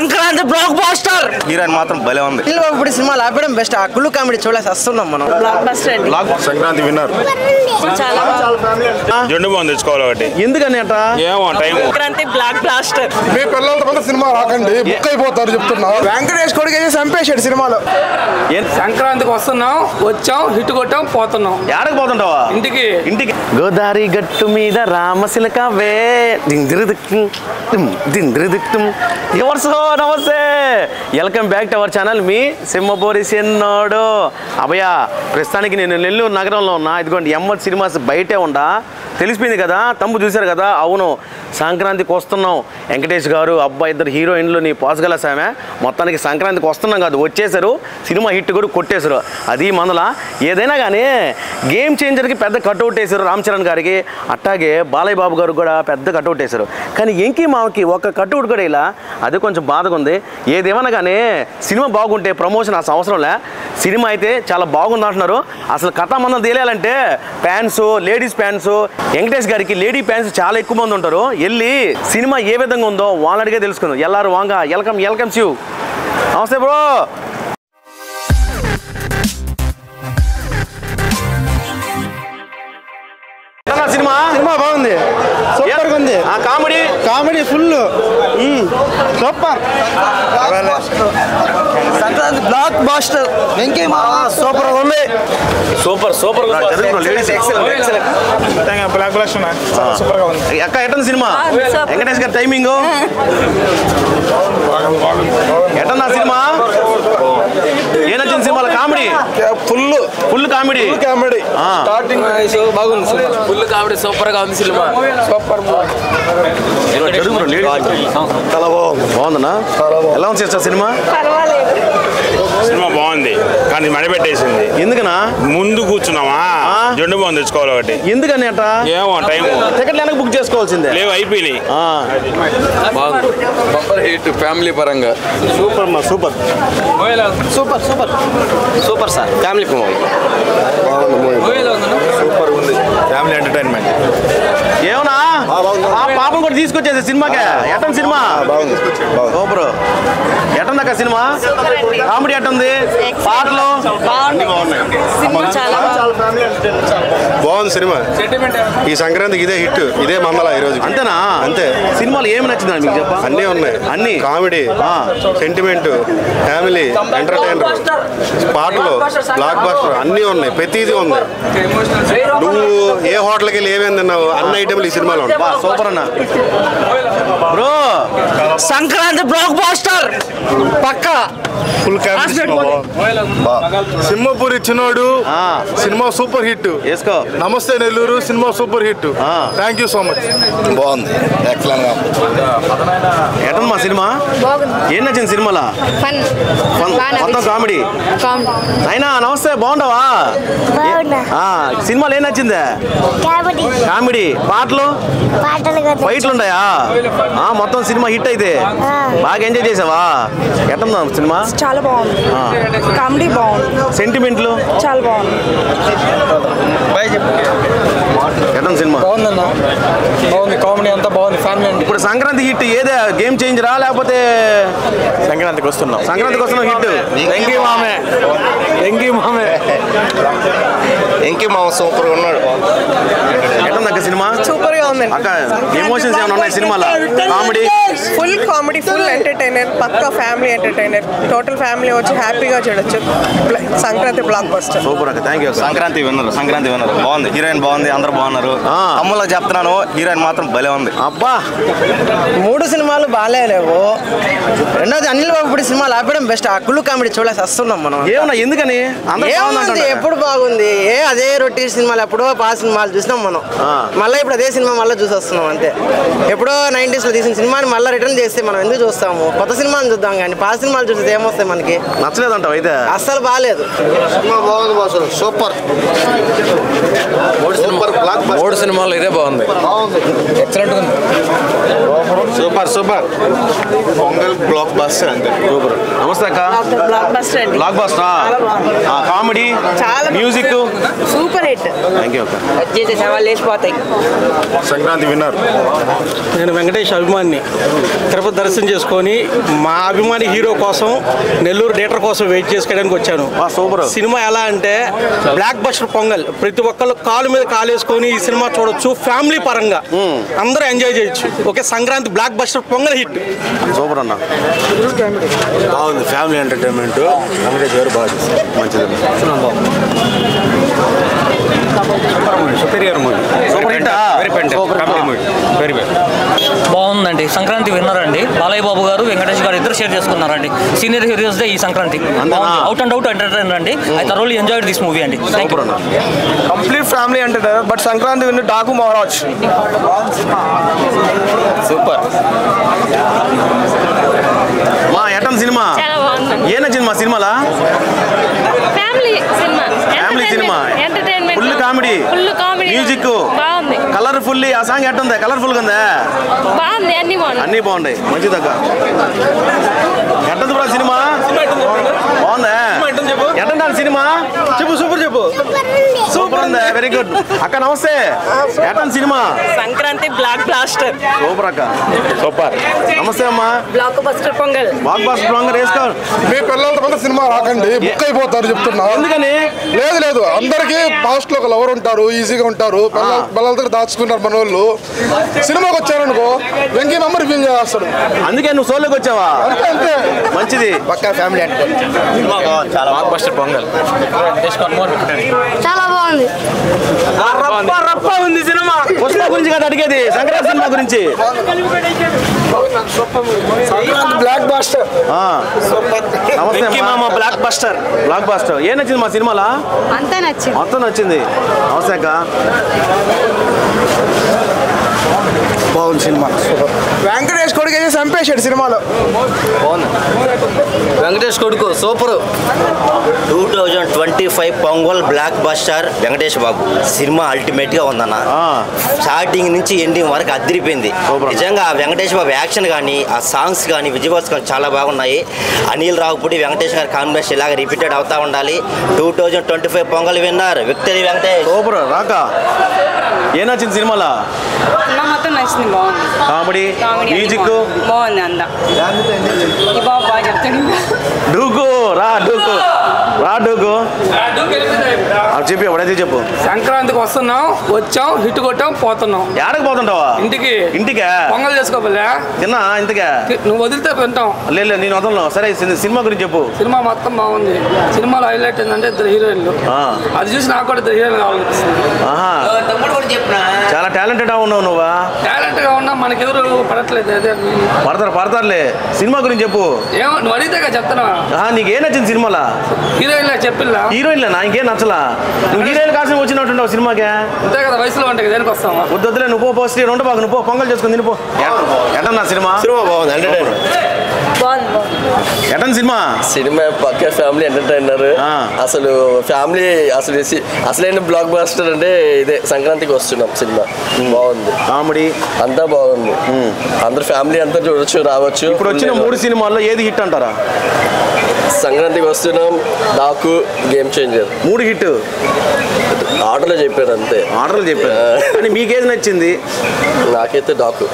Sankranti black buster heroine మాత్రం భలే ఉంది. ఇప్పుడు సినిమాలు ఆపడం బెస్ట్. ఆ కుళ్ళు కామెడీ చూడలేసి వస్తున్నాం మనం. Blockbuster Sankranti winner. చాలా జెండు బాగుంది తెచ్చుకోవాలి ఒకటి. ఎందుకని అట ఏమో టైం. Sankranti blockbuster. మీ పిల్లలతో సినిమా రాకండి, బుక్ అయిపోతారు చెప్తున్నా. వెంకటేష్ కొడుకు చంపేశాడు సినిమాలో. సంక్రాంతికి వస్తున్నాం, వచ్చాం, హిట్ కొట్టాం, పోతున్నాం. ఏడకు పోతుంటావా? ఇంటికి గోదావరి గట్టు మీద రామశిలక వే నమస్తే, welcome back to our channel. మీ సింహపూరి సిన్నోడు అభయ. ప్రస్తుతానికి నేను నెల్లూరు నగరంలో ఉన్నా. ఇదిగోండి ఎంఎల్ సినిమాస్ బయటే ఉండా. తెలిసిపోయింది కదా, తమ్ము చూశారు కదా. అవును, సంక్రాంతికి వస్తున్నాం. వెంకటేష్ గారు అబ్బాయి ఇద్దరు హీరోయిన్లు నీ పోసగల సామె. మొత్తానికి సంక్రాంతికి వస్తున్నాం కాదు, వచ్చేసారు. సినిమా హిట్ కూడా కొట్టేశారు. అది మనల ఏదైనా కానీ గేమ్ చేంజర్కి పెద్ద కట్అవుట్ వేశారు రామ్ చరణ్ గారికి. అట్టాగే బాలయ్య బాబు గారు కూడా పెద్ద కట్అవుట్ వేశారు. కానీ ఎంకి మామకి ఒక కట్అవుట్ కూడా ఇలా, అది కొంచెం బాధగా ఉంది. ఏదేమన్నా కానీ సినిమా బాగుంటే ప్రమోషన్ అసలు అవసరంలే. సినిమా అయితే చాలా బాగుంది అంటున్నారు. అసలు కథ మనం తెలియాలంటే ఫ్యాన్స్, లేడీస్ ఫ్యాన్స్, వెంకటేష్ గారికి లేడీ ఫ్యాన్స్ చాలా ఎక్కువ మంది ఉంటారు. వెళ్ళి సినిమా ఏ విధంగా ఉందో వాళ్ళని అడిగే తెలుసుకుందాం. ఎల్లారు వాంగ, వెల్కమ్ శివ్. నమస్తే బ్రో. సినిమా బాగుంది, సూపర్ గా ఉంది. Comedy full super. Sankranti blockbuster. Super ఉంది. Super ladies blockbuster super గా ఉంది. అక్క ఎట్టంది సినిమా? వెంకటేష్ గారి టైమింగ్ ఎట్టన్నా సినిమా? ఏ నచ్చింది సినిమాలో? Comedy full comedy. బాగుంది, ఫుల్ కామెడీ, సూపర్ గా ఉంది సినిమా. సూపర్ బాగుందన్నా? ఎలా ఉంది సిస్టర్ సినిమా? సినిమా బాగుంది కానీ మడిపెట్టేసింది. ఎందుకనా? ముందు కూర్చున్నావా, జెండు బాగుంది తెచ్చుకోవాలి ఒకటి. ఎందుకని అట? ఏమో టైం. టికెట్లు వెనక బుక్ చేసుకోవాల్సిందే. లేవు, అయిపోయినాయి. బాగుంది, బంపర్ హిట్ ఫ్యామిలీ పరంగా. సూపర్ మా సూపర్ సార్. ఫ్యామిలీ సూపర్ ఉంది, ఫ్యామిలీ ఎంటర్టైన్మెంట్. ఏమన్నా ఆ పాపం కూడా తీసుకొచ్చేది సినిమాకే. ఎట్టంది సినిమా? సూపర్. ఎట్టందక్క సినిమా? కామెడీ ఎట్టుంది? పాటలు బాగుంది సినిమా. ఈ సంక్రాంతికి ఇదే హిట్, ఇదే మందల ఈ రోజు. అంతేనా? అంతే. సినిమాలు ఏమి నచ్చిందా మీకు చెప్ప? అన్నీ ఉన్నాయి. అన్ని కామెడీ, సెంటిమెంట్, ఫ్యామిలీ, ఎంటర్టైనర్, పాటలు, బ్లాక్ బస్టర్ అన్నీ ఉన్నాయి. ప్రతిదీ ఉంది. నువ్వు ఏ హోటల్కి వెళ్ళి ఏమేమి తిన్నావు అన్ని ఐటెంలు ఈ సినిమాలో ఉన్నాయి. సూపర్ అన్న. బ్రో సంక్రాంతి బ్లాక్ బాస్టర్ పక్క. ఫుల్ కామెడీ సింహపూరి చిన్నోడు సినిమా సూపర్ హిట్. వేసుకో. నమస్తే Nellore cinema super hit. Thank you so much. బాగుంది, ఎక్సలెంట్ గా. ఎట్టంది మా సినిమా? ఏం నచ్చింది సినిమాలో? మొత్తం కామెడీ. అయినా నమస్తే, బాగుండవా? సినిమాలో ఏం నచ్చిందే? కామెడీ. పాటలు ఫైట్లు ఉన్నాయా? మొత్తం సినిమా హిట్ అయితే బాగా ఎంజాయ్ చేసావా? ఎట్టందా సినిమా? చాలా బాగుంది, కామెడీ బాగుంది, సెంటిమెంట్లు చాలా బాగుంది. ఎట్టంది సినిమా? బాగుందన్న, బాగుంది, కామెడీ అంతా బాగుంది, ఫ్యామిలీ. ఇప్పుడు సంక్రాంతి హిట్ ఏదే? గేమ్ చేంజరా లేకపోతే సంక్రాంతికి వస్తున్నాం హిట్? ఎంకి మామ సూపర్ గా ఉన్నాడు. ఎట్టందక్క సినిమా? సూపర్ గా ఉంది అక్క. ఎమోషన్స్ ఏమైనా ఉన్నాయి సినిమాలో? కామెడీ కామెడీ, ఫుల్ ఎంటర్టైనర్, పక్కా ఫ్యామిలీ ఎంటర్టైనర్. టోటల్ ఫ్యామిలీ వచ్చి హ్యాపీగా చూడొచ్చు. Sankranti block buster. సూపర్ అక్క, థ్యాంక్ యూ. సంక్రాంతి విన్నర్ బాగుంది. హీరోయిన్ బాగుంది, అందరూ బాగున్నారు. అమ్ములో చెప్తున్నాను, హీరోయిన్ మాత్రం భలే ఉంది. అబ్బా, 3 సినిమాలు బాగాలేవు. రెండోది అనిల్ బాబు ఇప్పుడు సినిమాలు ఆపడం బెస్ట్. ఆ కుళ్ళు కామెడీ చూడలేసి వస్తున్నాం మనం. ఏమన్నా ఎందుకని? ఎప్పుడు బాగుంది, అదే రొటీన్ సినిమాలు ఎప్పుడో పాత సినిమాలు చూసినాం మనం. మళ్ళీ ఇప్పుడు అదే సినిమా మళ్ళీ చూసి వస్తున్నాం అంతే. ఎప్పుడో 90s లో తీసిన సినిమాని మళ్ళీ రిటర్న్ చేస్తే మనం ఎందుకు చూస్తాము? కొత్త సినిమాని చూద్దాం కానీ పాత సినిమాలు చూస్తే ఏమొస్తాయి మనకి? నచ్చలేదంటావు అయితే? అస్సలు బాగాలేదు. సినిమా బాగుంది బాసు, సూపర్. 3 సినిమాలు ఇదే బాగుంది, ఎక్సలెంట్ ఉంది. సూపర్ పొంగల్ బ్లాక్ బస్టర్ అంతే. సూపర్. నమస్తే అక్క. బ్లాక్ బస్టరా? Comedy, music super hit. Thank you అక్క. వచ్చేసి సవాళ్ళు వేసిపోతాయి. సంక్రాంతి విన్నర్. నేను వెంకటేష్ అభిమాని. తిరుపతి దర్శనం చేసుకొని మా అభిమాని హీరో కోసం నెల్లూరు థియేటర్ కోసం వెయిట్ చేసుకోవడానికి వచ్చాను. సూపర్. సినిమా ఎలా అంటే బ్లాక్ బస్టర్ పొంగల్, ప్రతి ఒక్కళ్ళు కాలు మీద కాలు వేసుకొని ఈ సినిమా చూడొచ్చు. ఫ్యామిలీ పరంగా అందరూ ఎంజాయ్ చేయొచ్చు. Okay, Sankranti block buster pongal hit. Super అన్న. బాగుంది, ఫ్యామిలీ ఎంటర్టైన్మెంట్. వెంకటేష్ గారు బాగా మంచిది. Super hit. వెరీ వెరీ బాగుందండి. సంక్రాంతి విన్నర్ అండి. బాలయ్య బాబు గారు, వెంకటేష్ గారు ఇద్దరు షేర్ చేసుకున్నారండి. సీనియర్ హీరోస్ డే ఈ Sankranti. Out and out entertainer అండి. I thoroughly enjoyed this movie అండి. Complete family entertainer. But Sankranti win Daaku Maharaaj. Super. మా ఎటన్ సినిమా ఏ నచ్చింది మా సినిమాలా? Family cinema, full comedy, music బాగుంది, కలర్ఫుల్. ఆ సాంగ్ ఎట్టుంది? కలర్ఫుల్ గా ఉందా? బాగుంది, అన్ని బాగున్నాయి. మంచిదక్క. ఎట్టంది బ్రో సినిమా? బాగుందా? ఎట్టండి సినిమా? చెప్పు. సూపర్ ఉందా? వెరీ గుడ్ అక్క. నమస్తే. ఎట్టంది సినిమా? Sankranti blockbuster. సూపర్ అక్క. సూపర్. నమస్తే అమ్మా. బ్లాక్ బస్టర్ పొంగల్ వేసుకో. మీ పిల్లలతో సినిమా రాకండి, బుక్ అయిపోతారు చెప్తున్నా. ఎందుకని? లేదు అందరికి పాస్ట్ లో ఒక లవర్ ఉంటారు, ఈజీగా ఉంటారు. పిల్లలతో దాచుకుంటారు మన వాళ్ళు. సినిమాకి వచ్చారనుకో వెంకీ మెంబర్ రివీల్ చేస్తాడు. అందుకే నువ్వు సోలోకి వచ్చావా? అంతే మంచిది. పక్కా ఫ్యామిలీ అంటే పొంగల్ చాలా బాగుంది. రప్ప ఉంది సినిమా. పుష్ప గురించి కదా అడిగేది, సంక్రాంతి సినిమా గురించి. Blockbuster. నమస్తే బ్లాక్ బస్టర్. ఏ నచ్చింది మా సినిమాలా? అంతా నచ్చింది. మొత్తం నచ్చింది. నమస్తే అక్క. బాగుంది సినిమా. వెంకటేష్ కొడుకు చంపేశాడు సినిమాలో. బాగుంది. వెంకటేష్ కొడుకు super. 2025 Pongal blockbuster Venkatesh Babu cinema ultimate గా ఉందన్న. స్టార్టింగ్ నుంచి ఎండింగ్ వరకు అదిరిపోయింది నిజంగా. వెంకటేష్ బాబు యాక్షన్ కానీ, ఆ సాంగ్స్ కానీ, విజువల్స్ కానీ చాలా బాగున్నాయి. అనిల్ రావుపూడి, వెంకటేష్ గారి కాంబినేషన్ ఇలాగ రిపీటెడ్ అవుతా ఉండాలి. 2025 pongal winner victory Venkatesh. Super. రాక ఏ నచ్చింది సినిమాలా? మొత్తం నచ్చింది. బాగుంది. కామెడీ, మ్యూజిక్ బాగుంది. అందా ఈ బాబు బాగా చెప్తాడు. డూకు చెప్పు. ఎవడైతే చెప్పు. సంక్రాంతికి వస్తున్నాం, వచ్చాం, హిట్ కొట్టాం, పోతున్నాం. ఏడకి పోతుంటావా? ఇంటికా? పొంగల్ చేసుకోలే తిన్నా ఇంతగా? నువ్వు వదిలితే వింటాం. లేదు నేను వదలను. సరే సినిమా గురించి చెప్పు. సినిమా మొత్తం బాగుంది. సినిమాలో హైలైట్ ఏంటంటే ఇద్దరు హీరోయిన్లు. అది చూసి నాకు కూడా ఇద్దరు హీరోయిన్లు కావాలనిపిస్తుంది. చాలా టాలెంటెడ్ ఉన్నావు నువ్వా? టాలెంట్ గా ఉన్నా మనకెవరు పడట్లేదు. అదే పడతారులే. సినిమా గురించి చెప్పు. ఏమో నువ్వు అడిగితే చెప్తున్నా. నీకేం నచ్చింది సినిమాలా? హీరోయిన్ చెప్పిల్లా? హీరోయిన్లే నా ఇంకేం నచ్చలా. నువ్వు హీరోయిన్ కాసిన వచ్చినట్టుంటావు సినిమాకి. అంతే కదా, వయసులో ఉంటాయి. దేనికి వస్తావా? వద్దులే నువ్వు పోస్ట్ రెండు బాగా నువ్వు పొంగల్ చేసుకుని తినిపో. ఎటన్నా సినిమా? బాగుంది, ఎంటర్టైనర్. ఎటన్ సినిమా పక్కా ఫ్యామిలీ ఎంటర్టైనర్. అసలు ఫ్యామిలీ అసలైన బ్లాక్ బస్టర్ అంటే ఇదే. సంక్రాంతికి వస్తున్నాం. సినిమా బాగుంది, కామెడీ అంతా బాగుంది. అందరు ఫ్యామిలీ అంతా చూడొచ్చు, రావచ్చు. ఇప్పుడు వచ్చిన 3 సినిమాల్లో ఏది హిట్ అంటారా? సంక్రాంతికి వస్తున్నాం, డాకు, గేమ్ చేంజర్. 3 హిట్ ఆర్డర్లో చెప్పారు అంతే. ఆర్డర్లు చెప్పారు. మీకేది నచ్చింది? నాకైతే డాకు.